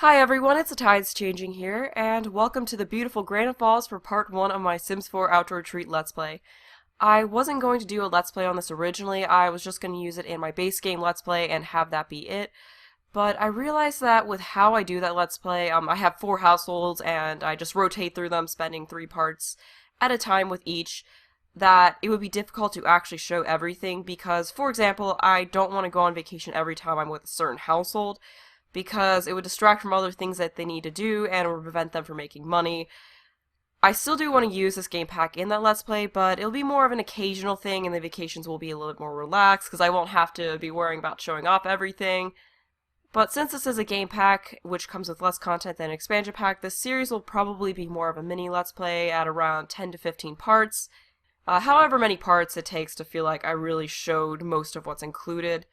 Hi everyone, it's the Tides Changing here, and welcome to the beautiful Granite Falls for part 1 of my Sims 4 Outdoor Retreat Let's Play. I wasn't going to do a Let's Play on this originally, I was just going to use it in my base game Let's Play and have that be it. But I realized that with how I do that Let's Play, I have 4 households and I just rotate through them, spending 3 parts at a time with each, that it would be difficult to actually show everything because, for example, I don't want to go on vacation every time I'm with a certain household, because it would distract from other things that they need to do and it would prevent them from making money. I still do want to use this game pack in that Let's Play, but it'll be more of an occasional thing and the vacations will be a little bit more relaxed because I won't have to be worrying about showing off everything. But since this is a game pack, which comes with less content than an expansion pack, this series will probably be more of a mini Let's Play at around 10 to 15 parts. However many parts it takes to feel like I really showed most of what's included.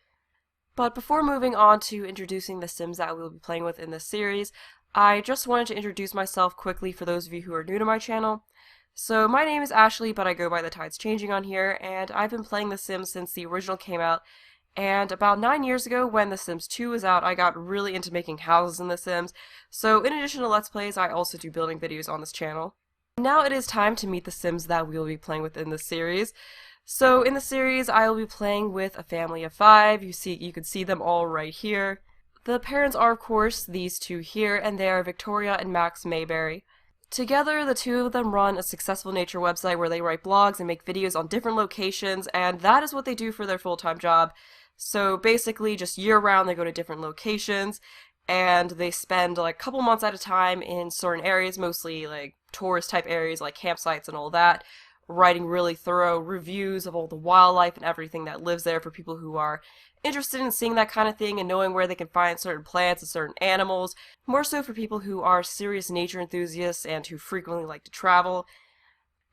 But before moving on to introducing the Sims that we will be playing with in this series, I just wanted to introduce myself quickly for those of you who are new to my channel. So my name is Ashley, but I go by the Tides Changing on here, and I've been playing The Sims since the original came out, and about 9 years ago when The Sims 2 was out, I got really into making houses in The Sims, so in addition to Let's Plays, I also do building videos on this channel. Now it is time to meet the Sims that we will be playing with in this series. So in the series, I will be playing with a family of 5. You can see them all right here. The parents are, of course, these two here, and they are Victoria and Max Mayberry. Together, the two of them run a successful nature website where they write blogs and make videos on different locations, and that is what they do for their full-time job. So basically, just year-round, they go to different locations, and they spend like a couple months at a time in certain areas, mostly like tourist-type areas like campsites and all that, writing really thorough reviews of all the wildlife and everything that lives there for people who are interested in seeing that kind of thing and knowing where they can find certain plants and certain animals, more so for people who are serious nature enthusiasts and who frequently like to travel.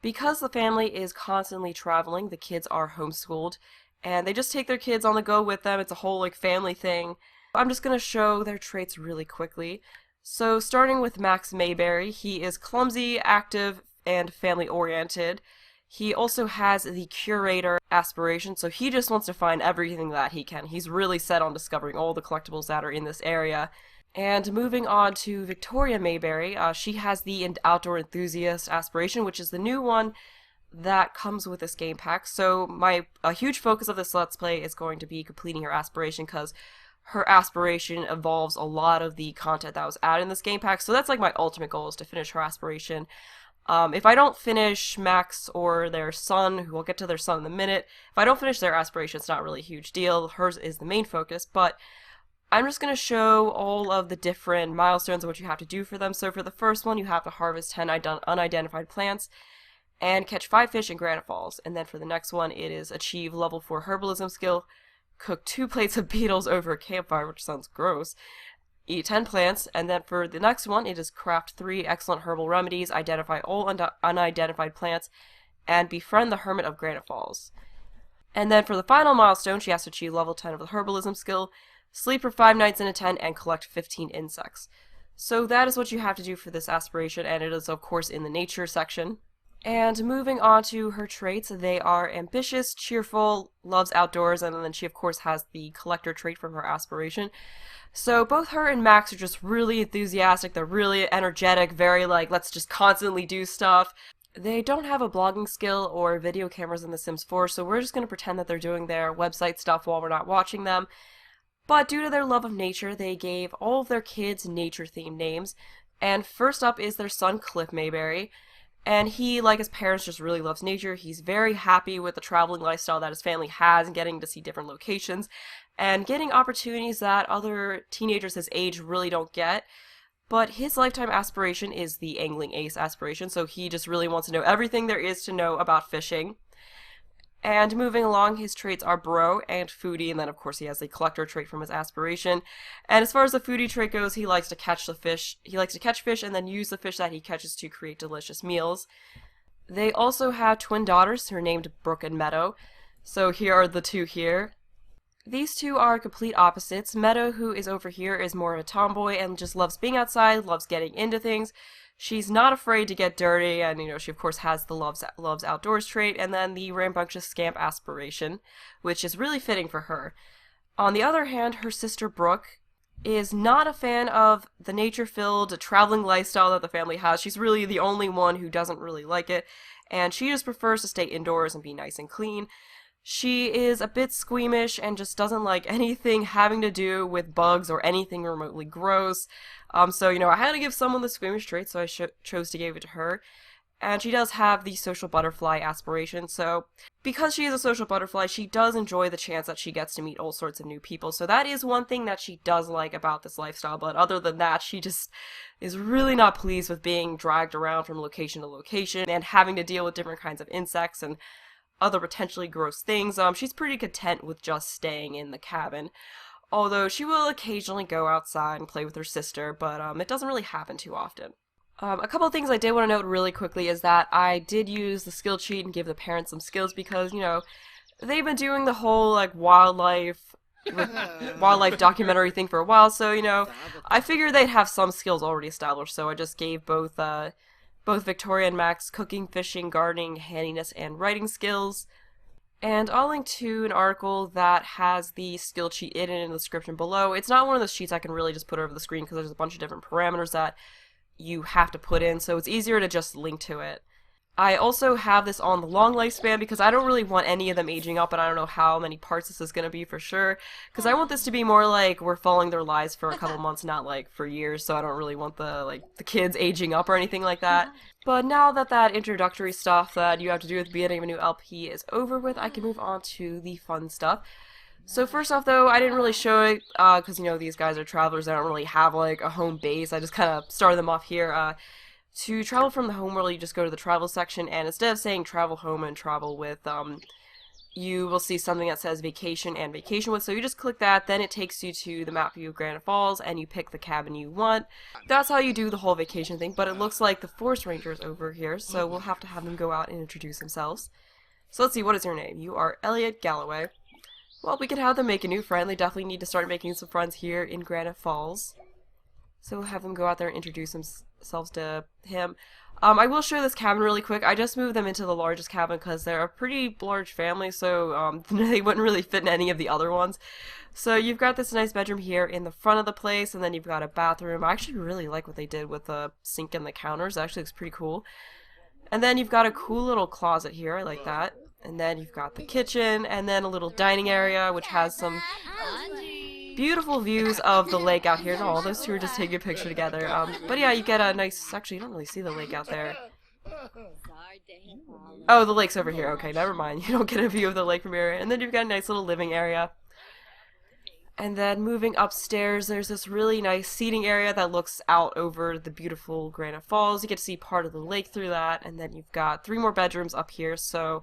Because the family is constantly traveling, the kids are homeschooled, and they just take their kids on the go with them. It's a whole like family thing. I'm just going to show their traits really quickly. So starting with Max Mayberry, he is clumsy, active, and family-oriented. He also has the curator aspiration, so he just wants to find everything that he can. He's really set on discovering all the collectibles that are in this area. And moving on to Victoria Mayberry, she has the outdoor enthusiast aspiration, which is the new one that comes with this game pack. So a huge focus of this Let's Play is going to be completing her aspiration, because her aspiration involves a lot of the content that was added in this game pack. So that's like my ultimate goal, is to finish her aspiration. If I don't finish Max or their son, who we'll get to their son in a minute, if I don't finish their aspiration, it's not really a huge deal. Hers is the main focus, but I'm just going to show all of the different milestones of what you have to do for them. So for the first one, you have to harvest 10 unidentified plants and catch 5 fish in Granite Falls. And then for the next one, it is achieve level 4 herbalism skill, cook 2 plates of beetles over a campfire, which sounds gross, eat 10 plants, and then for the next one, it is craft 3 excellent herbal remedies, identify all unidentified plants, and befriend the hermit of Granite Falls. And then for the final milestone, she has to achieve level 10 of the herbalism skill, sleep for 5 nights in a tent, and collect 15 insects. So that is what you have to do for this aspiration, and it is of course in the nature section. And moving on to her traits, they are ambitious, cheerful, loves outdoors, and then she of course has the collector trait from her aspiration. So both her and Max are just really enthusiastic, they're really energetic, very like, let's just constantly do stuff. They don't have a blogging skill or video cameras in The Sims 4, so we're just going to pretend that they're doing their website stuff while we're not watching them. But due to their love of nature, they gave all of their kids nature-themed names. And first up is their son, Cliff Mayberry. And he, like his parents, just really loves nature. He's very happy with the traveling lifestyle that his family has and getting to see different locations and getting opportunities that other teenagers his age really don't get. But his lifetime aspiration is the angling ace aspiration, so he just really wants to know everything there is to know about fishing. And moving along, his traits are bro and foodie, and then of course he has the collector trait from his aspiration. And as far as the foodie trait goes, he likes to catch the fish. He likes to catch fish and then use the fish that he catches to create delicious meals. They also have twin daughters who are named Brooke and Meadow. So here are the two here. These two are complete opposites. Meadow, who is over here, is more of a tomboy and just loves being outside, loves getting into things. She's not afraid to get dirty, and she of course has the loves outdoors trait, and then the rambunctious scamp aspiration, which is really fitting for her. On the other hand, her sister Brooke is not a fan of the nature-filled traveling lifestyle that the family has. She's really the only one who doesn't really like it, and she just prefers to stay indoors and be nice and clean. She is a bit squeamish and just doesn't like anything having to do with bugs or anything remotely gross. So, I had to give someone the squeamish trait, so I chose to give it to her. And she does have the social butterfly aspiration, so because she is a social butterfly, she does enjoy the chance that she gets to meet all sorts of new people. So that is one thing that she does like about this lifestyle, but other than that, she just is really not pleased with being dragged around from location to location and having to deal with different kinds of insects and other potentially gross things. She's pretty content with just staying in the cabin. Although she will occasionally go outside and play with her sister, but it doesn't really happen too often. A couple of things I did want to note really quickly is that I did use the skill cheat and give the parents some skills because, they've been doing the whole, wildlife documentary thing for a while, so, I figured they'd have some skills already established, so I just gave both Victoria and Max cooking, fishing, gardening, handiness, and writing skills. And I'll link to an article that has the skill cheat in the description below. It's not one of those sheets I can really just put over the screen because there's a bunch of different parameters that you have to put in, so it's easier to just link to it. I also have this on the long lifespan because I don't really want any of them aging up, and I don't know how many parts this is going to be for sure, because I want this to be more like we're following their lives for a couple months, not for years, so I don't really want the kids aging up or anything like that. But now that introductory stuff that you have to do at the beginning of a new LP is over with, I can move on to the fun stuff. So first off, though, I didn't really show it, because, these guys are travelers, they don't really have, a home base. I just kind of started them off here. To travel from the home world, you just go to the travel section, and instead of saying travel home and travel with, you will see something that says vacation and vacation with, so you just click that, then it takes you to the map view of Granite Falls, and you pick the cabin you want. That's how you do the whole vacation thing, but it looks like the Forest Ranger is over here, so we'll have to have them go out and introduce themselves. So let's see, what is your name? You are Elliot Galloway. Well, we could have them make a new friend. They definitely need to start making some friends here in Granite Falls. So we'll have them go out there and introduce themselves to him. I will show this cabin really quick. I just moved them into the largest cabin because they're a pretty large family, so they wouldn't really fit in any of the other ones. So you've got this nice bedroom here in the front of the place, and then you've got a bathroom. I actually really like what they did with the sink and the counters. It actually looks pretty cool. And then you've got a cool little closet here. I like that. And then you've got the kitchen, and then a little dining area, which has some beautiful views of the lake out here. Oh, those two are just taking a picture together. But yeah, you get a nice... Actually, you don't really see the lake out there. Oh, the lake's over here. Okay, never mind. You don't get a view of the lake from here. And then you've got a nice little living area. And then moving upstairs, there's this really nice seating area that looks out over the beautiful Granite Falls. You get to see part of the lake through that. And then you've got 3 more bedrooms up here, so...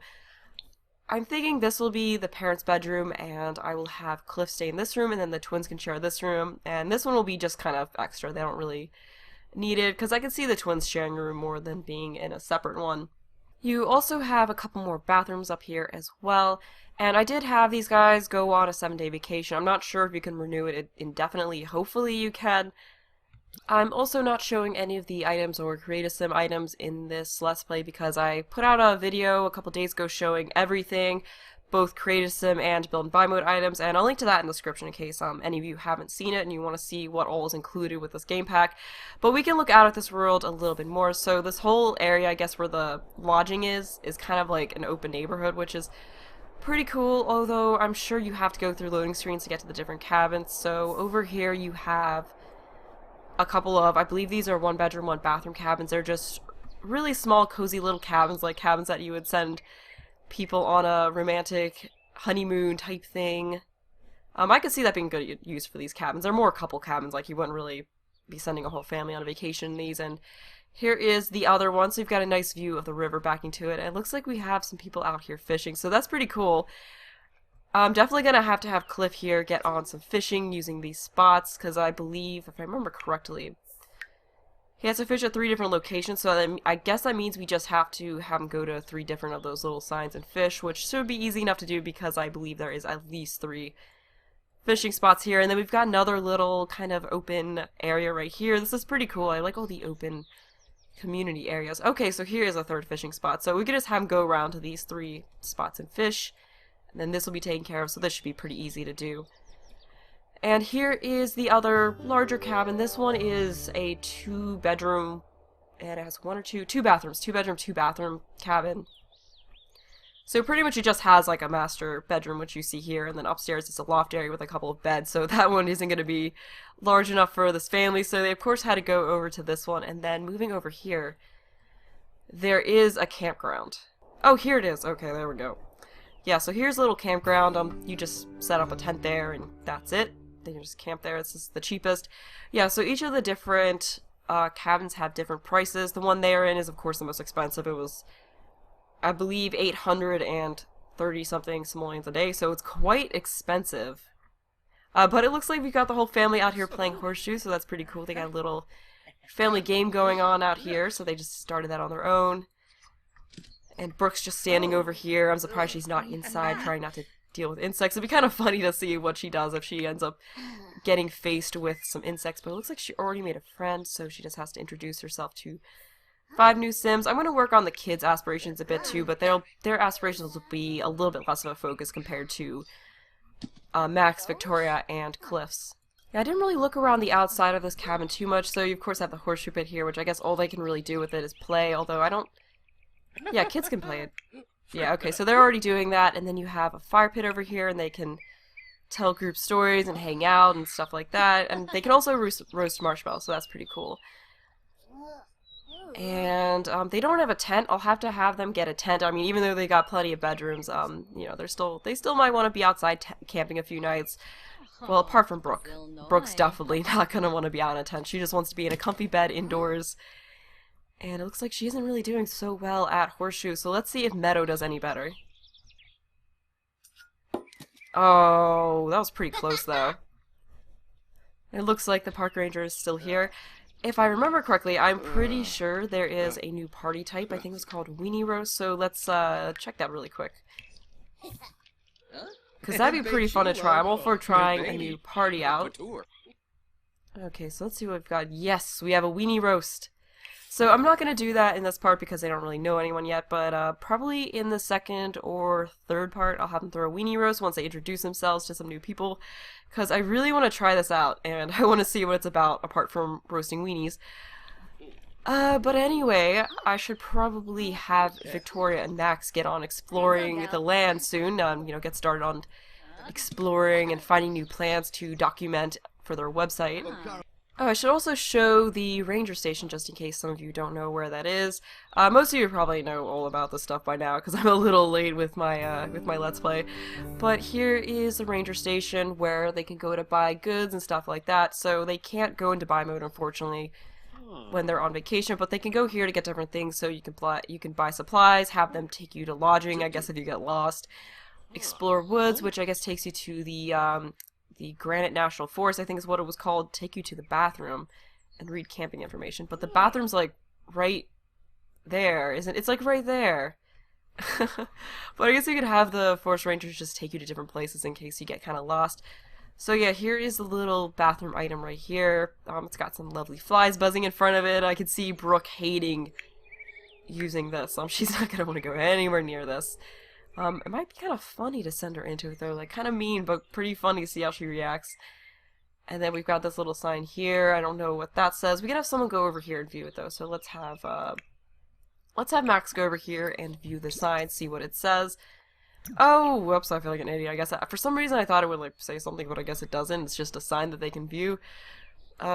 I'm thinking this will be the parents' bedroom, and I will have Cliff stay in this room, and then the twins can share this room, and this one will be just kind of extra. They don't really need it, because I can see the twins sharing a room more than being in a separate one. You also have a couple more bathrooms up here as well, and I did have these guys go on a 7-day vacation. I'm not sure if you can renew it indefinitely. Hopefully you can. I'm also not showing any of the items or Create a Sim items in this Let's Play because I put out a video a couple days ago showing everything, both Create a Sim and Build and Buy mode items, and I'll link to that in the description in case any of you haven't seen it and you want to see what all is included with this game pack. But we can look out at this world a little bit more. So this whole area, I guess, where the lodging is kind of like an open neighborhood, which is pretty cool, although I'm sure you have to go through loading screens to get to the different cabins. So over here you have a couple of, I believe these are 1-bedroom, 1-bathroom cabins. They're just really small, cozy little cabins, like cabins that you would send people on a romantic honeymoon type thing. I could see that being good use for these cabins. They're more couple cabins, like you wouldn't really be sending a whole family on a vacation in these. And here is the other one, so you've got a nice view of the river backing to it, and it looks like we have some people out here fishing, so that's pretty cool. I'm definitely going to have Cliff here get on some fishing using these spots, because I believe, if I remember correctly, he has to fish at 3 different locations, so I guess that means we just have to have him go to 3 different of those little signs and fish, which should be easy enough to do because I believe there is at least 3 fishing spots here. And then we've got another little kind of open area right here. This is pretty cool. I like all the open community areas. Okay, so here is a 3rd fishing spot. So we can just have him go around to these 3 spots and fish. And then this will be taken care of, so this should be pretty easy to do. And here is the other larger cabin. This one is a 2-bedroom, and it has two bathrooms, 2-bedroom, 2-bathroom cabin. So pretty much it just has like a master bedroom, which you see here, and then upstairs is a loft area with a couple of beds, so that one isn't going to be large enough for this family, so they of course had to go over to this one. And then moving over here, there is a campground. Oh, here it is. Okay, there we go. Yeah, so here's a little campground. You just set up a tent there, and that's it. Then you just camp there. This is the cheapest. Yeah, so each of the different cabins have different prices. The one they're in is, of course, the most expensive. It was, I believe, 830 something simoleons a day, so it's quite expensive. But it looks like we've got the whole family out here playing horseshoe, so that's pretty cool. They got a little family game going on out here, so they just started that on their own. And Brooke's just standing over here. I'm surprised she's not inside trying not to deal with insects. It'd be kind of funny to see what she does if she ends up getting faced with some insects, but it looks like she already made a friend, so she just has to introduce herself to 5 new Sims. I'm going to work on the kids' aspirations a bit too, but their aspirations will be a little bit less of a focus compared to Max, Victoria, and Cliff's. Yeah, I didn't really look around the outside of this cabin too much, so you of course have the horseshoe pit here, which I guess all they can really do with it is play, although I don't... Yeah, kids can play it. Yeah, okay, so they're already doing that, and then you have a fire pit over here, and they can tell group stories and hang out and stuff like that, and they can also roast marshmallows, so that's pretty cool. And they don't have a tent. I'll have to have them get a tent. I mean, even though they got plenty of bedrooms, you know, they still might want to be outside camping a few nights. Well, apart from Brooke. Brooke's definitely not going to want to be out in a tent. She just wants to be in a comfy bed indoors. And it looks like she isn't really doing so well at horseshoe, so let's see if Meadow does any better. Oh, that was pretty close, though. It looks like the park ranger is still here. If I remember correctly, I'm pretty sure there is a new party type. I think it's called Weenie Roast, so let's check that really quick. Because that'd be pretty fun to try. I'm all for trying a new party out. Okay, so let's see what we've got. Yes, we have a Weenie Roast. So I'm not going to do that in this part because I don't really know anyone yet, but probably in the second or third part I'll have them throw a Weenie Roast once they introduce themselves to some new people, because I really want to try this out, and I want to see what it's about apart from roasting weenies. But anyway, I should probably have Victoria and Max get on exploring the land soon, you know, get started on exploring and finding new plants to document for their website. Oh, I should also show the ranger station just in case some of you don't know where that is. Most of you probably know all about this stuff by now because I'm a little late with my Let's Play. But here is the ranger station where they can go to buy goods and stuff like that. So they can't go into buy mode, unfortunately, when they're on vacation, but they can go here to get different things. So you can buy supplies, have them take you to lodging, I guess, if you get lost. Explore woods, which I guess takes you to the Granite National Forest, I think is what it was called, take you to the bathroom and read camping information. But the bathroom's like right there, isn't it? It's like right there. But I guess you could have the forest rangers just take you to different places in case you get kind of lost. So yeah, here is the little bathroom item right here. It's got some lovely flies buzzing in front of it. I could see Brooke hating using this. She's not going to want to go anywhere near this. It might be kind of funny to send her into it though, like kind of mean, but pretty funny to see how she reacts. And then we've got this little sign here. I don't know what that says. We can have someone go over here and view it though. So let's have Max go over here and view the sign, see what it says. Oh, whoops! I feel like an idiot. I guess for some reason I thought it would like say something, but I guess it doesn't. It's just a sign that they can view.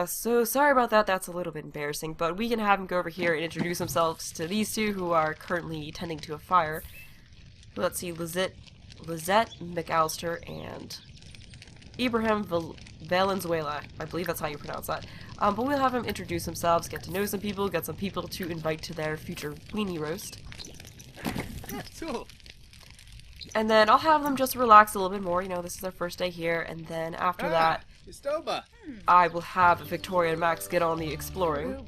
So sorry about that. That's a little bit embarrassing, but we can have them go over here and introduce themselves to these two who are currently tending to a fire. Let's see, Lizette McAllister and Ibrahim Valenzuela. I believe that's how you pronounce that. But we'll have them introduce themselves, get to know some people, get some people to invite to their future weenie roast. And then I'll have them just relax a little bit more. You know, this is their first day here, and then after that, I will have Victoria and Max get on the exploring.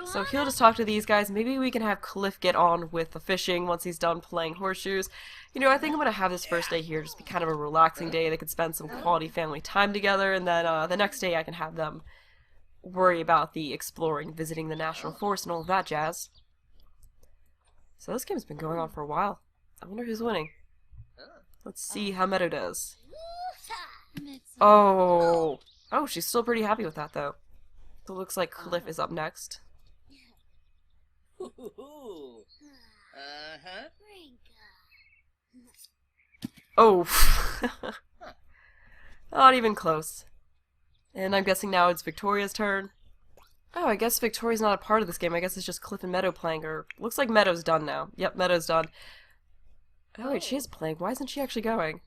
So he'll just talk to these guys. Maybe we can have Cliff get on with the fishing once he's done playing horseshoes. You know, I think I'm going to have this first day here just be kind of a relaxing day. They can spend some quality family time together, and then the next day I can have them worry about the exploring, visiting the National Forest and all of that jazz. So this game's been going on for a while. I wonder who's winning. Let's see how Meadow does. Oh. Oh, she's still pretty happy with that, though. So it looks like Cliff is up next. Oh. Not even close. And I'm guessing now it's Victoria's turn. Oh, I guess Victoria's not a part of this game. I guess it's just Cliff and Meadow playing, or looks like Meadow's done now. Yep, Meadow's done. Oh wait, she is playing. Why isn't she actually going?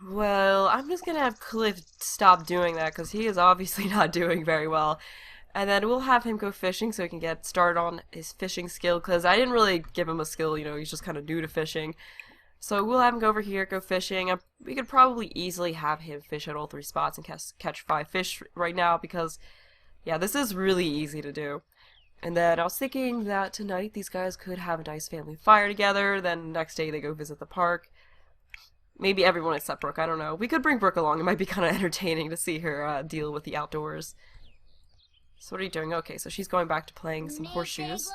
Well, I'm just gonna have Cliff stop doing that, because he is obviously not doing very well. And then we'll have him go fishing so he can get started on his fishing skill, because I didn't really give him a skill, you know, he's just kind of new to fishing. So we'll have him go over here, go fishing. We could probably easily have him fish at all 3 spots and catch 5 fish right now because, yeah, this is really easy to do. And then I was thinking that tonight these guys could have a nice family fire together, then next day they go visit the park. Maybe everyone except Brooke, I don't know. We could bring Brooke along, it might be kind of entertaining to see her deal with the outdoors. So what are you doing? Okay, so she's going back to playing some horseshoes.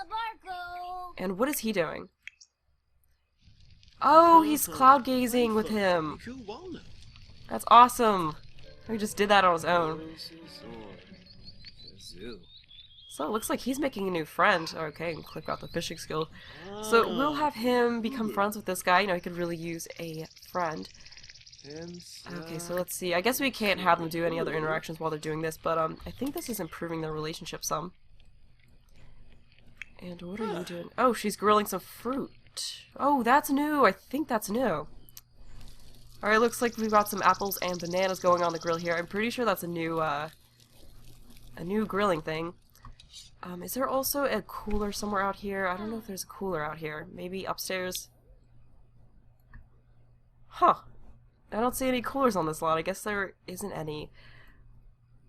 And what is he doing? Oh, he's cloud gazing with him. That's awesome. He just did that on his own. So it looks like he's making a new friend. Okay, and click out the fishing skill. So we'll have him become friends with this guy. You know, he could really use a friend. Okay, so let's see. I guess we can't have them do any other interactions while they're doing this, but I think this is improving their relationship some. And what are you doing? Oh, she's grilling some fruit. Oh, that's new. I think that's new. Alright, looks like we've got some apples and bananas going on the grill here. I'm pretty sure that's a new grilling thing. Is there also a cooler somewhere out here? I don't know if there's a cooler out here. Maybe upstairs? Huh. I don't see any coolers on this lot. I guess there isn't any.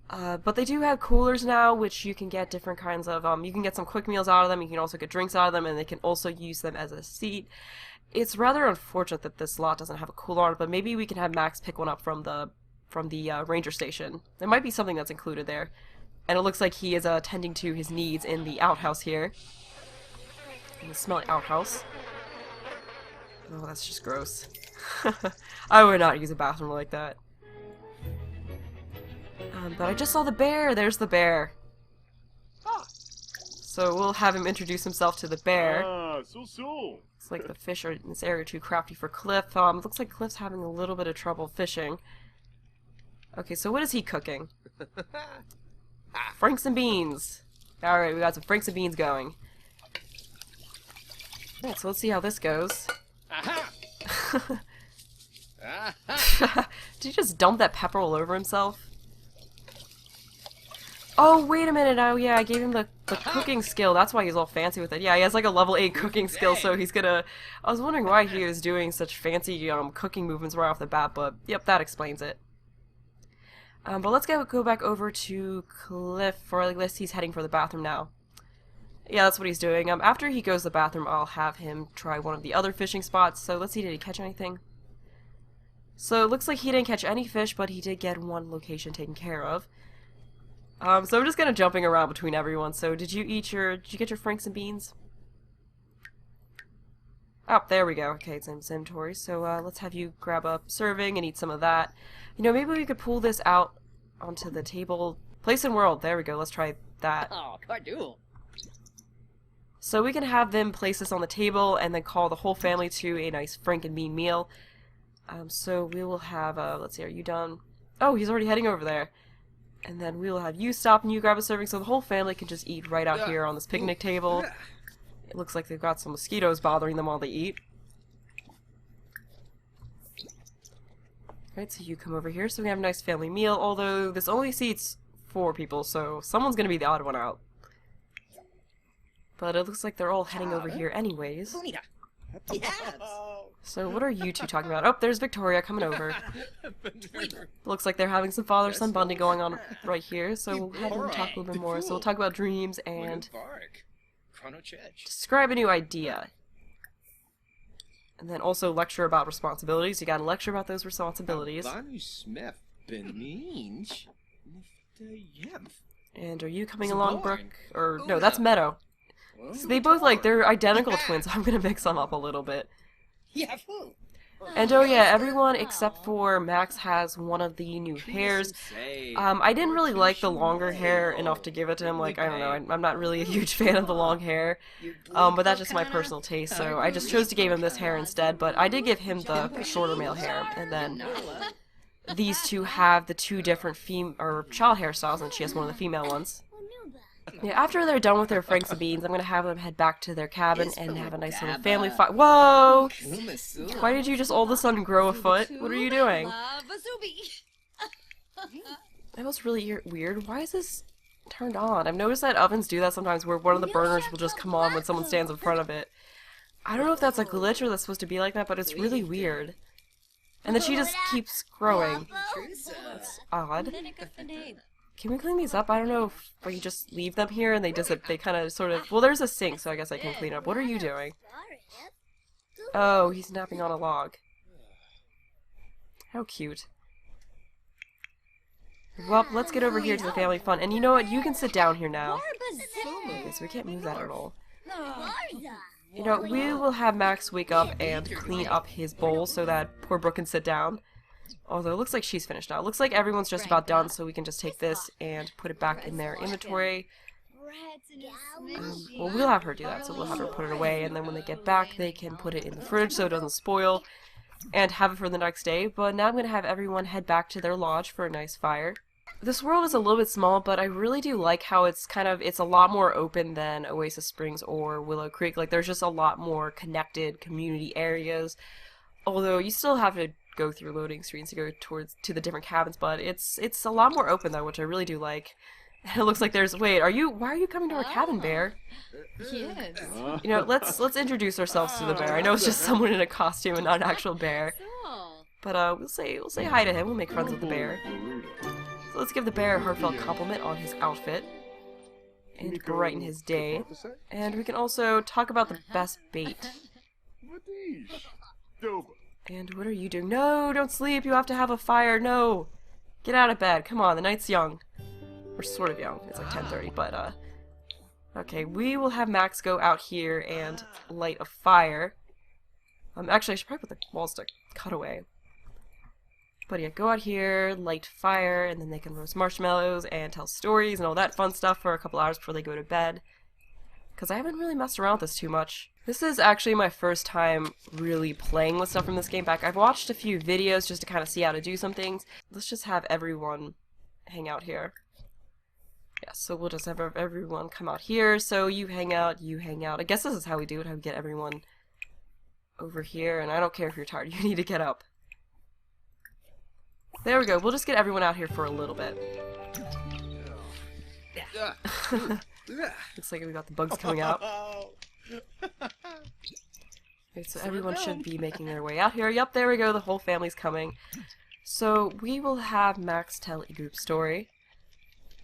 But they do have coolers now, which you can get different kinds of, you can get some quick meals out of them, you can also get drinks out of them, and they can also use them as a seat. It's rather unfortunate that this lot doesn't have a cooler on it, but maybe we can have Max pick one up from the ranger station. There might be something that's included there. And it looks like he is tending to his needs in the outhouse here. In the smelly outhouse. Oh, that's just gross. I would not use a bathroom like that. But I just saw the bear! There's the bear! So we'll have him introduce himself to the bear. Looks like the fish are in this area too crafty for Cliff. Looks like Cliff's having a little bit of trouble fishing. Okay, so what is he cooking? Franks and beans! Alright, we got some Franks and beans going. Alright, so let's see how this goes. Did he just dump that pepper all over himself? Oh, wait a minute. Oh, yeah, I gave him the cooking skill. That's why he's all fancy with it. Yeah, he has like a level 8 cooking skill, so he's gonna... I was wondering why he was doing such fancy cooking movements right off the bat, but yep, that explains it. But let's go back over to Cliff, or at least he's heading for the bathroom now. Yeah, that's what he's doing. After he goes to the bathroom, I'll have him try one of the other fishing spots. So let's see, did he catch anything? So it looks like he didn't catch any fish, but he did get one location taken care of. So I'm just kind of jumping around between everyone. So did you get your Franks and beans? Oh, there we go. Okay, it's in his inventory. So let's have you grab a serving and eat some of that. You know, maybe we could pull this out onto the table. Place in world. There we go. Let's try that. Oh, cardool. So we can have them place this on the table and then call the whole family to a nice Frank and bean meal. So we will have, let's see, are you done? Oh, he's already heading over there. And then we will have you stop and you grab a serving so the whole family can just eat right out here on this picnic table. It looks like they've got some mosquitoes bothering them while they eat. Alright, so you come over here so we have a nice family meal, although this only seats 4 people, so someone's gonna be the odd one out. But it looks like they're all heading over here anyways. So what are you two talking about? Oh, there's Victoria coming over. Looks like they're having some father-son bonding going on right here, so we'll have them talk a little bit more. So we'll talk about dreams and describe a new idea. And then also lecture about responsibilities. You gotta lecture about those responsibilities. And are you coming along, Brooke? Or, no, that's Meadow. So they both, they're identical twins. I'm gonna mix them up a little bit. And oh yeah, everyone except for Max has one of the new hairs. I didn't really like the longer hair enough to give it to him. Like, I don't know, I'm not really a huge fan of the long hair. But that's just my personal taste, so I just chose to give him this hair instead. But I did give him the shorter male hair, and then these two have the two different child hairstyles, and she has one of the female ones. Yeah, after they're done with their Franks and Beans, I'm gonna have them head back to their cabin and have a nice little family fight. Whoa! Why did you just all of a sudden grow a foot? What are you doing? That was really weird. Why is this turned on? I've noticed that ovens do that sometimes where one of the burners will just come on when someone stands in front of it. I don't know if that's a glitch or that's supposed to be like that, but it's really weird. And then she just keeps growing. That's odd. Can we clean these up? I don't know if we just leave them here and they kind of sort of... Well, there's a sink, so I guess I can clean up. What are you doing? Oh, he's napping on a log. How cute. Well, let's get over here to the family fun. And you know what? You can sit down here now. Okay, so we can't move that at all. You know, we will have Max wake up and clean up his bowl so that poor Brooke can sit down. Although it looks like she's finished now. It looks like everyone's just about done, so we can just take this and put it back in their inventory. Well, we'll have her do that, so we'll have her put it away, and then when they get back, they can put it in the fridge so it doesn't spoil, and have it for the next day. But now I'm going to have everyone head back to their lodge for a nice fire. This world is a little bit small, but I really do like how it's a lot more open than Oasis Springs or Willow Creek. Like, there's just a lot more connected community areas, although you still have to go through loading screens to go to the different cabins, but it's a lot more open though, which I really do like. And it looks like there's why are you coming to our cabin, Bear? Yes. You know, let's introduce ourselves to the bear. I know it's just someone in a costume and not an actual bear. But we'll say hi to him, we'll make friends with the bear. So let's give the bear a heartfelt compliment on his outfit and brighten his day. And we can also talk about the best bait. And what are you doing? No, don't sleep. You have to have a fire. No. Get out of bed. Come on, the night's young. We're sort of young. It's like 10:30, but, okay, we will have Max go out here and light a fire. Actually, I should probably put the walls to cut away. But yeah, go out here, light fire, and then they can roast marshmallows and tell stories and all that fun stuff for a couple hours before they go to bed. Because I haven't really messed around with this too much. This is actually my first time really playing with stuff from this game back. I've watched a few videos just to kind of see how to do some things. Let's just have everyone hang out here. Yeah, so we'll just have everyone come out here. So you hang out, you hang out. I guess this is how we do it, how we get everyone over here. And I don't care if you're tired, you need to get up. There we go, we'll just get everyone out here for a little bit. Looks like we got the bugs coming out. Okay, so everyone should be making their way out here. Yep, there we go, the whole family's coming. So we will have Max tell a group story.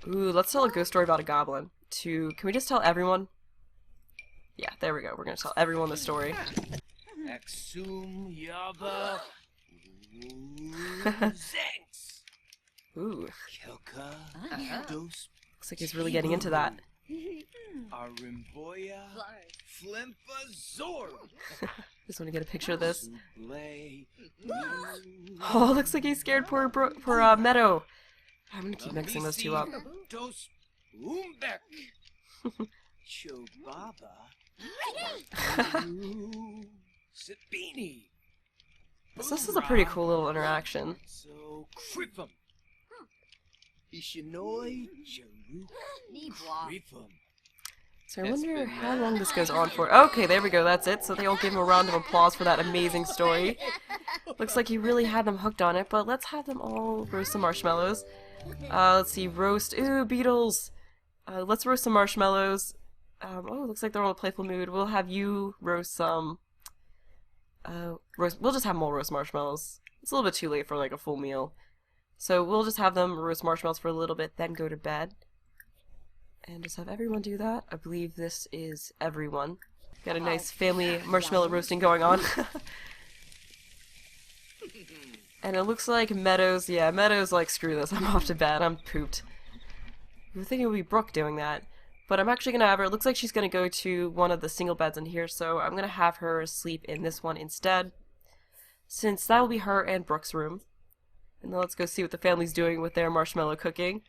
Ooh, let's tell a ghost story about a goblin. Can we just tell everyone? Yeah, there we go, we're gonna tell everyone the story. Ooh. Looks like he's really getting into that. Just want to get a picture of this. Oh, looks like he's scared poor Meadow. I'm gonna keep mixing those two up. So this is a pretty cool little interaction. So I wonder how long this goes on for. Okay, there we go, that's it. So they all give him a round of applause for that amazing story. Looks like he really had them hooked on it, but let's have them all roast some marshmallows. Let's see, roast, ooh, beetles! Let's roast some marshmallows. Oh, looks like they're all in a playful mood. We'll have you roast some, we'll just have them all roast marshmallows. It's a little bit too late for like a full meal. So we'll just have them roast marshmallows for a little bit, then go to bed. And just have everyone do that. I believe this is everyone. Got a nice family marshmallow roasting going on. And it looks like Meadows, yeah, Meadows like, screw this, I'm off to bed, I'm pooped. I would think it would be Brooke doing that. But I'm actually gonna have her, it looks like she's gonna go to one of the single beds in here, so I'm gonna have her sleep in this one instead. since that will be her and Brooke's room. And then let's go see what the family's doing with their marshmallow cooking.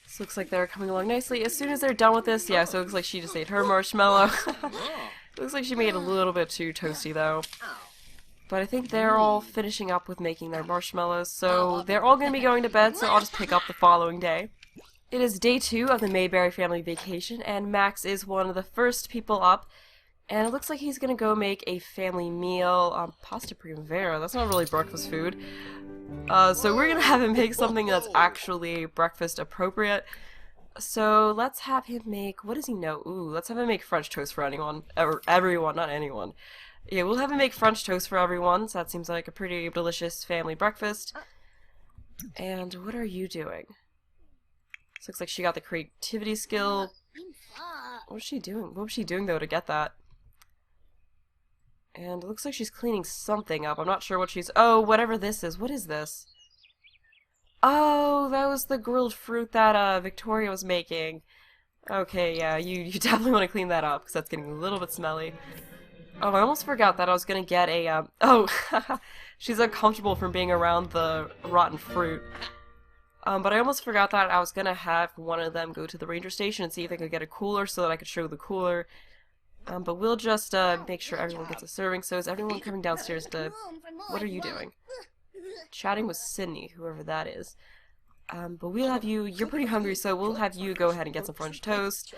This looks like they're coming along nicely. As soon as they're done with this, yeah, so it looks like she just ate her marshmallow. It looks like she made it a little bit too toasty though. But I think they're all finishing up with making their marshmallows, so they're all going to be going to bed, so I'll just pick up the following day. It is day 2 of the Mayberry family vacation, and Max is one of the first people up. And it looks like he's going to go make a family meal. Pasta primavera, that's not really breakfast food. So we're going to have him make something that's actually breakfast appropriate. So let's have him make, what does he know? Ooh, let's have him make French toast for anyone. Everyone, not anyone. Yeah, we'll have him make French toast for everyone, so that seems like a pretty delicious family breakfast. And what are you doing? This looks like she got the creativity skill. What was she doing? What was she doing, though, to get that? And it looks like she's cleaning something up. I'm not sure what she's... Oh, whatever this is. What is this? Oh, that was the grilled fruit that Victoria was making. Okay, yeah, you definitely want to clean that up, because that's getting a little bit smelly. Oh, I almost forgot that I was gonna get a, oh, she's uncomfortable from being around the rotten fruit. But I almost forgot that I was gonna have one of them go to the ranger station and see if they could get a cooler so that I could show the cooler. But we'll just, make sure everyone gets a serving. So is everyone coming downstairs to... What are you doing? Chatting with Sydney, whoever that is. But we'll have you... You're pretty hungry, so we'll have you go ahead and get some French toast.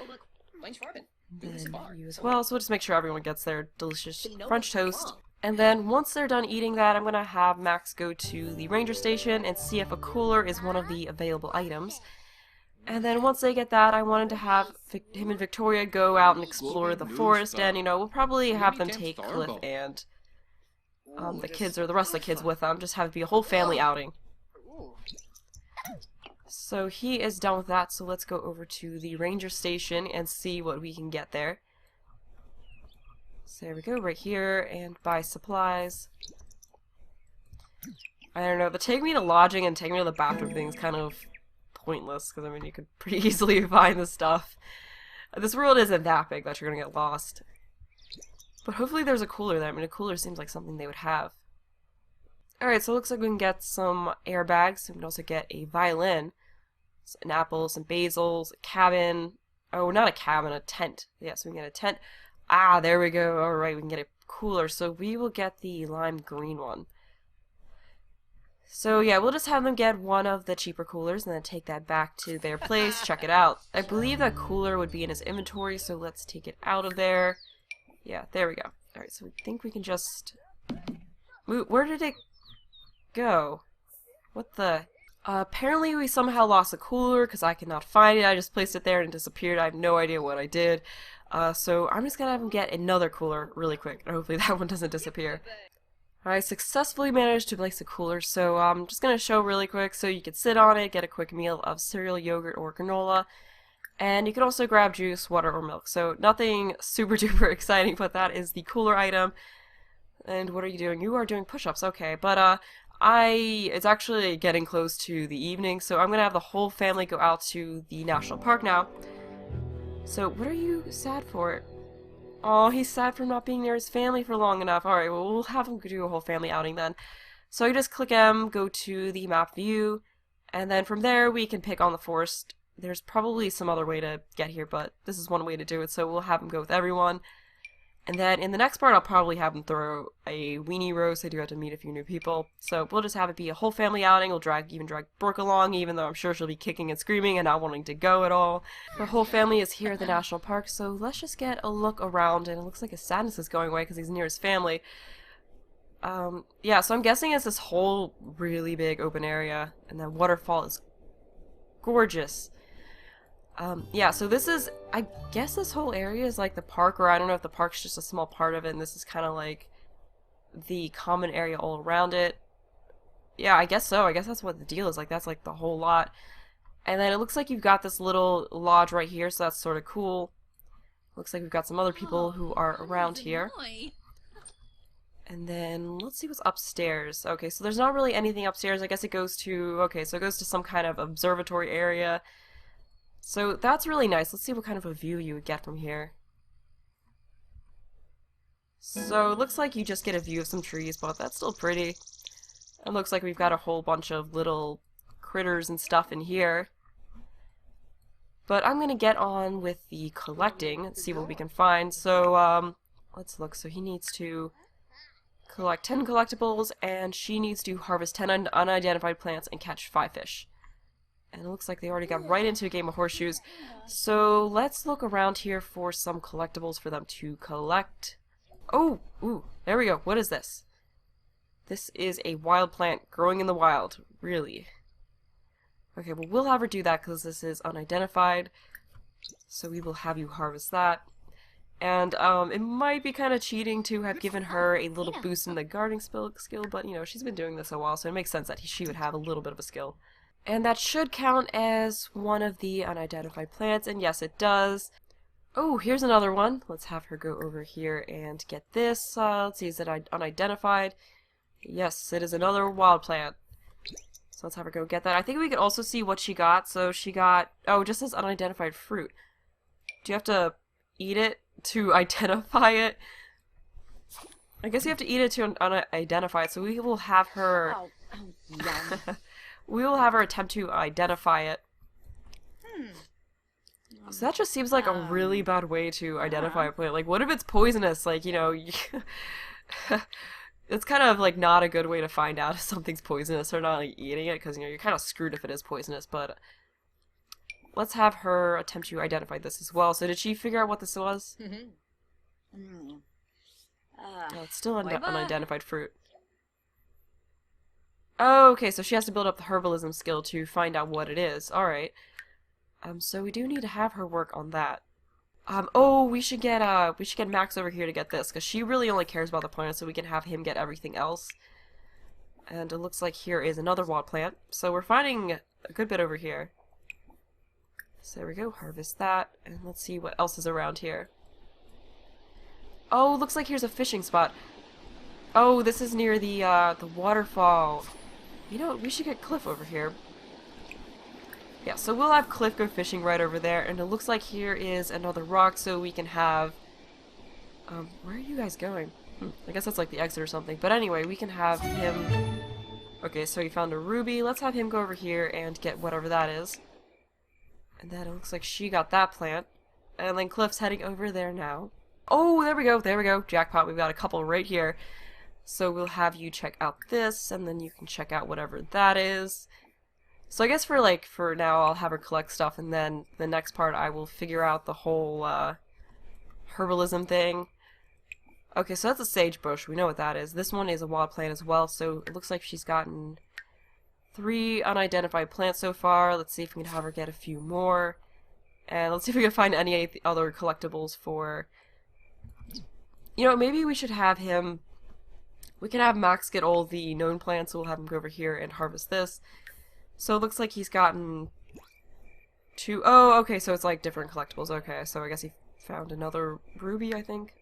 And then you as well, so we'll just make sure everyone gets their delicious French toast. And then once they're done eating that, I'm going to have Max go to the ranger station and see if a cooler is one of the available items. And then once they get that, I wanted to have him and Victoria go out and explore the forest, and, you know, we'll probably have them take Cliff and the kids, or the rest of the kids with them, just have it be a whole family outing. So he is done with that, so let's go over to the ranger station and see what we can get there. So there we go, right here, and buy supplies. I don't know, the take me to lodging and take me to the bathroom thing is kind of pointless, because I mean you could pretty easily find this stuff. This world isn't that big that you're gonna get lost. But hopefully there's a cooler there. I mean, a cooler seems like something they would have. Alright, so it looks like we can get some airbags. We can also get a violin, an apple, some basils, a cabin. Oh, not a cabin, a tent. Yeah, so we can get a tent. Ah, there we go. Alright, we can get a cooler. So we will get the lime green one. So yeah, we'll just have them get one of the cheaper coolers and then take that back to their place, check it out. I believe that cooler would be in his inventory, so let's take it out of there. Yeah, there we go. Alright, so we think we can just... Where did it go? What the... apparently we somehow lost the cooler because I could not find it. I just placed it there and it disappeared. I have no idea what I did. So I'm just gonna have him get another cooler really quick, and hopefully that one doesn't disappear. I successfully managed to place a cooler, so I'm just gonna show really quick so you can sit on it, get a quick meal of cereal, yogurt, or granola. And you can also grab juice, water, or milk. So nothing super duper exciting, but that is the cooler item. And what are you doing? You are doing push-ups, okay. But it's actually getting close to the evening, so I'm gonna have the whole family go out to the national park now. So what are you sad for? Oh, he's sad for not being near his family for long enough. Alright, well, we'll have him do a whole family outing then. So you just click M, go to the map view, and then from there we can pick on the forest. There's probably some other way to get here, but this is one way to do it, so we'll have him go with everyone. And then in the next part, I'll probably have him throw a weenie roast. I do have to meet a few new people. So we'll just have it be a whole family outing. We'll even drag Brooke along, even though I'm sure she'll be kicking and screaming and not wanting to go at all. The whole family is here at the national park, so let's just get a look around. And it looks like his sadness is going away because he's near his family. Yeah, so I'm guessing it's this whole really big open area. And that waterfall is gorgeous. Yeah, so this is, I guess this whole area is like the park, or I don't know if the park's just a small part of it, and this is kind of like the common area all around it. Yeah, I guess so. I guess that's what the deal is. Like, that's like the whole lot. And then it looks like you've got this little lodge right here, so that's sort of cool. Looks like we've got some other people who are around here. And then, let's see what's upstairs. Okay, so there's not really anything upstairs. I guess it goes to, okay, so it goes to some kind of observatory area. So that's really nice. Let's see what kind of a view you would get from here. So it looks like you just get a view of some trees, but that's still pretty. It looks like we've got a whole bunch of little critters and stuff in here. But I'm gonna get on with the collecting and see what we can find. So, let's look. So he needs to collect 10 collectibles, and she needs to harvest 10 unidentified plants and catch 5 fish. And it looks like they already got right into a game of horseshoes. So let's look around here for some collectibles for them to collect. Oh, ooh, there we go. What is this? This is a wild plant growing in the wild. Really? Okay, well, we'll have her do that because this is unidentified. So we will have you harvest that. And it might be kind of cheating to have given her a little boost in the gardening skill, but you know, she's been doing this a while, so it makes sense that she would have a little bit of a skill. And that should count as one of the unidentified plants, and yes, it does. Oh, here's another one. Let's have her go over here and get this. Let's see, is it unidentified? Yes, it is another wild plant. So let's have her go get that. I think we could also see what she got. So she got, oh, it just says unidentified fruit. Do you have to eat it to identify it? I guess you have to eat it to unidentify it. So we will have her... we will have her attempt to identify it. So that just seems like a really bad way to identify a plant. Like, what if it's poisonous? Like, you know... It's kind of like not a good way to find out if something's poisonous or not, like eating it, because you know you're kind of screwed if it is poisonous. But let's have her attempt to identify this as well. So did she figure out what this was? No, it's still unidentified fruit. Oh, okay, so she has to build up the herbalism skill to find out what it is. All right. So we do need to have her work on that. Oh, we should get Max over here to get this, because she really only cares about the plant, so we can have him get everything else. And it looks like here is another wild plant, so we're finding a good bit over here. So there we go, harvest that, and let's see what else is around here. Oh, looks like here's a fishing spot. Oh, this is near the waterfall. You know what, we should get Cliff over here. Yeah, so we'll have Cliff go fishing right over there, and it looks like here is another rock, so we can have... where are you guys going? I guess that's like the exit or something, but anyway, we can have him... Okay, so he found a ruby. Let's have him go over here and get whatever that is. And then it looks like she got that plant. And then Cliff's heading over there now. Oh, there we go, jackpot, we've got a couple right here. So we'll have you check out this, and then you can check out whatever that is. So I guess for now I'll have her collect stuff, and then the next part I will figure out the whole herbalism thing. Okay, so that's a sagebush. We know what that is. This one is a wild plant as well, so it looks like she's gotten 3 unidentified plants so far. Let's see if we can have her get a few more. And let's see if we can find any other collectibles for... You know, maybe we should have him... We can have Max get all the known plants, so we'll have him go over here and harvest this. So it looks like he's gotten 2... Oh, okay, so it's like different collectibles. Okay, so I guess he found another ruby, I think.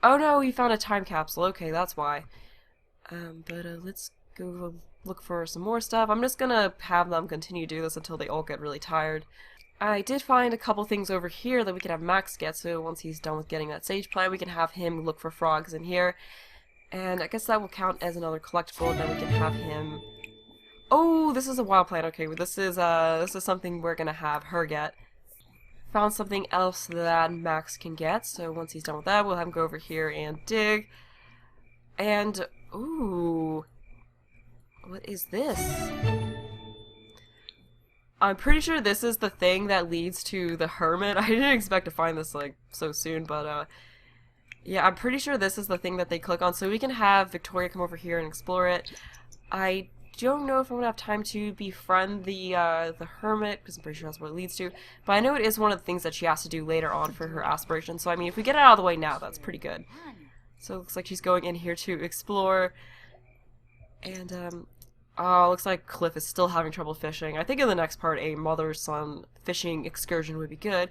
Oh no, he found a time capsule. Okay, that's why. Let's go look for some more stuff. I'm just gonna have them continue to do this until they all get really tired. I did find a couple things over here that we can have Max get, so once he's done with getting that sage plant, we can have him look for frogs in here. And I guess that will count as another collectible, and then we can have him... Oh, this is a wild plant. Okay, well, this is something we're gonna have her get. Found something else that Max can get, so once he's done with that, we'll have him go over here and dig. And, ooh, what is this? I'm pretty sure this is the thing that leads to the hermit. I didn't expect to find this, like, so soon, but, yeah, I'm pretty sure this is the thing that they click on, so we can have Victoria come over here and explore it. I don't know if I'm gonna have time to befriend the hermit, because I'm pretty sure that's what it leads to, but I know it is one of the things that she has to do later on for her aspiration, so I mean, if we get it out of the way now, that's pretty good. So it looks like she's going in here to explore, and, oh, looks like Cliff is still having trouble fishing. I think in the next part, a mother-son fishing excursion would be good.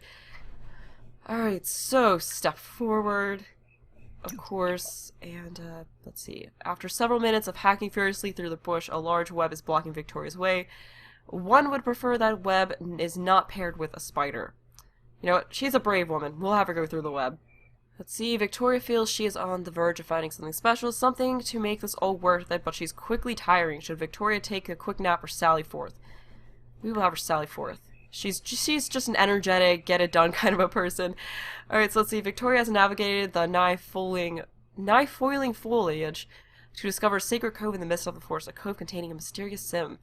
Alright, so, step forward, of course, and, let's see. After several minutes of hacking furiously through the bush, a large web is blocking Victoria's way. One would prefer that web is not paired with a spider. You know what? She's a brave woman. We'll have her go through the web. Let's see, Victoria feels she is on the verge of finding something special, something to make this all worth it, but she's quickly tiring. Should Victoria take a quick nap or sally forth? We will have her sally forth. She's just an energetic, get-it-done kind of a person. Alright, so let's see, Victoria has navigated the knife-foiling foliage to discover a sacred cove in the midst of the forest, a cove containing a mysterious sim.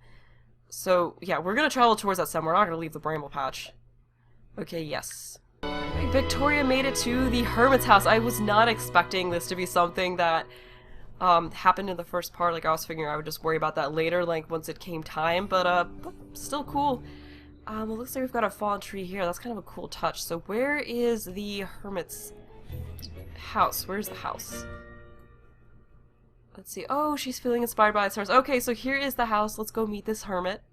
So, yeah, we're gonna travel towards that sim, we're not gonna leave the bramble patch. Okay, yes. Victoria made it to the hermit's house. I was not expecting this to be something that happened in the first part. Like, I was figuring I would just worry about that later, like, once it came time, but still cool. It looks like we've got a fallen tree here. That's kind of a cool touch. So where is the hermit's house? Where's the house? Let's see. Oh, she's feeling inspired by the stars. Okay, so here is the house. Let's go meet this hermit.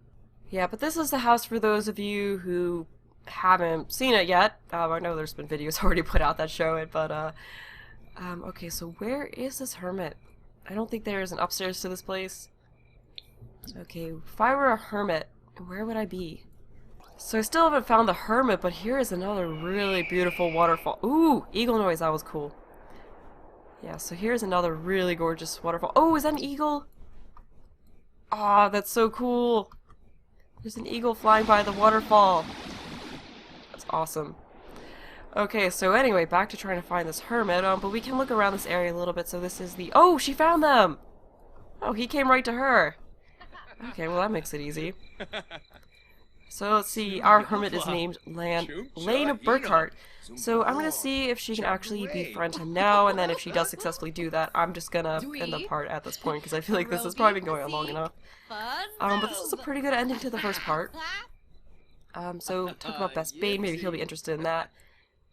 Yeah, but this is the house for those of you who haven't seen it yet. I know there's been videos already put out that show it, but okay, so where is this hermit? I don't think there's an upstairs to this place. Okay, if I were a hermit, where would I be? So I still haven't found the hermit, but here is another really beautiful waterfall. Ooh, eagle noise, that was cool. Yeah, so here's another really gorgeous waterfall. Oh, is that an eagle? Ah, that's so cool. There's an eagle flying by the waterfall. That's awesome. Okay, so anyway, back to trying to find this hermit, but we can look around this area a little bit. So this is the... Oh, she found them! Oh, he came right to her. Okay, well that makes it easy. So let's see, our hermit is named Lane Burkhart. So I'm gonna see if she can actually befriend him now, and then if she does successfully do that, I'm just gonna end the part at this point, because I feel like this has probably been going on long enough. But this is a pretty good ending to the first part. So talk about best bait, maybe he'll be interested in that.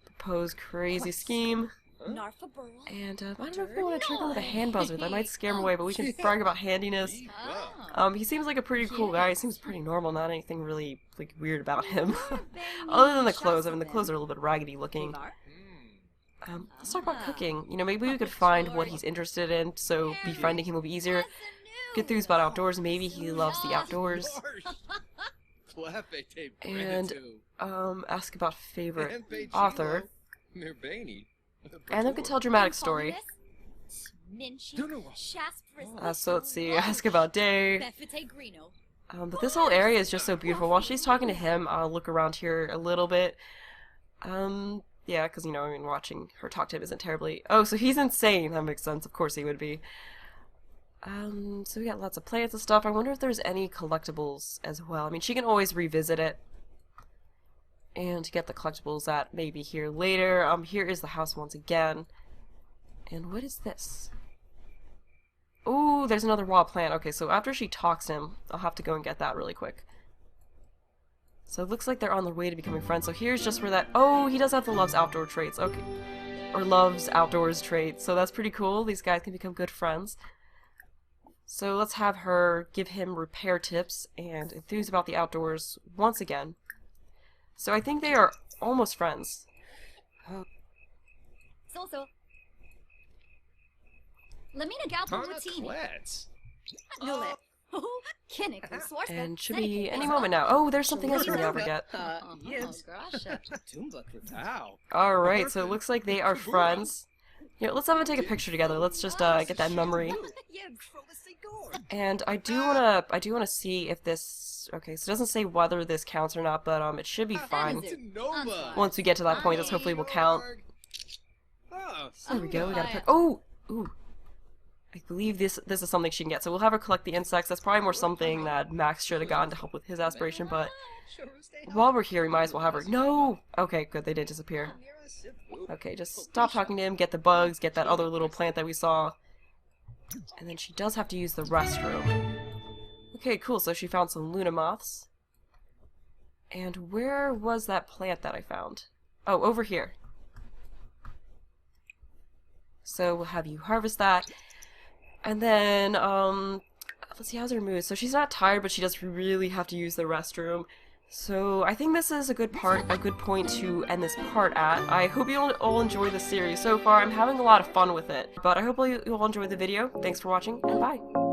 Propose crazy scheme. And I don't know if I want to trick him with a hand buzzer. That might scare him away, but we can brag about handiness. He seems like a pretty cool guy. He seems pretty normal, not anything really like weird about him. Other than the clothes. I mean, the clothes are a little bit raggedy looking. Let's talk about cooking. You know, maybe we could find what he's interested in, so befriending him will be easier. Get things about outdoors. Maybe he loves the outdoors. And ask about favorite author. And then we can tell a dramatic story. So let's see, ask about day. But this whole area is just so beautiful. While she's talking to him, I'll look around here a little bit. Yeah, because, you know, I mean, watching her talk to him isn't terribly... Oh, so he's insane! That makes sense. Of course he would be. So we got lots of plants and stuff. I wonder if there's any collectibles as well. I mean, she can always revisit it and get the collectibles that may be here later. Here is the house once again. And what is this? Oh, there's another raw plant. Okay, so after she talks to him, I'll have to go and get that really quick. So it looks like they're on their way to becoming friends. So here's just where that... Oh, he does have the loves outdoor traits. Okay. Or loves outdoors traits. So that's pretty cool. These guys can become good friends. So let's have her give him repair tips and enthuse about the outdoors once again. So I think they are almost friends. And should be any moment now. Oh, there's something else we're gonna forget. Alright, so it looks like they are friends. You know, let's have them take a picture together. Let's just get that memory. And I do wanna see if this... Okay, so it doesn't say whether this counts or not, but it should be fine. Once we get to that point, this hopefully will count. There we go, we got a pic. Oh! Ooh. I believe this is something she can get. So we'll have her collect the insects. That's probably more something that Max should have gotten to help with his aspiration, but while we're here, we might as well have her. No! Okay, good, they did disappear. Okay, just stop talking to him, get the bugs, get that other little plant that we saw. And then she does have to use the restroom. Okay, cool, so she found some Luna moths. And where was that plant that I found? Oh, over here. So we'll have you harvest that. And then, let's see, how's her mood? So she's not tired, but she does really have to use the restroom. So I think this is a good point to end this part at. I hope you all enjoyed the series so far. I'm having a lot of fun with it. But I hope you all enjoyed the video. Thanks for watching, and bye!